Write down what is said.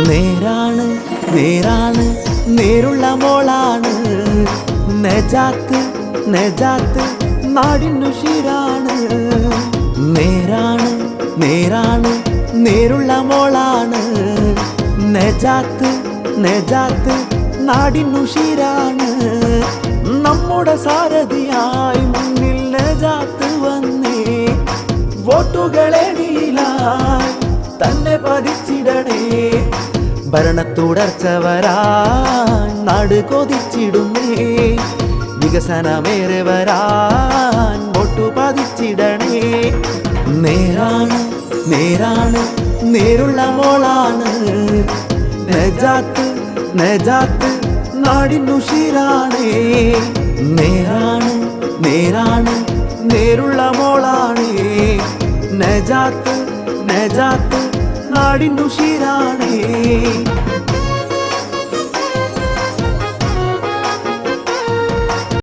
നേരാണ് നേരാണ് നേരുള്ള മോളാണ് നജാത്ത് നജാത്ത് നാടിനുഷിരാണ് നേരാണ് നേരാണ് നേരുള്ള മോളാണ് നജാത്ത് നജാത്ത് നാടിനുഷിരാണ് നമ്മുടെ സാരഥിയായി മുന്നിൽ നജാത്ത് വന്നേ വോട്ടുകളെടിയിലായി തന്നെ പതിച്ചിടണേ ഭരണത്തുടർച്ച വരാൻ നാട് കൊതിച്ചിടുന്നേ വികസനമേറെ വരാൻ വോട്ടു പതിച്ചിടണേ നേരാണ് നേരാണ് നേരുള്ള മോളാണ് നജാത്ത് നജാത്ത് നാടിനുഷിരാണേ നേരാണ് നേരാണ് നേരുള്ള മോളാണേ നജാത്ത് നജാത്ത് നാടിനുഷിരാണേ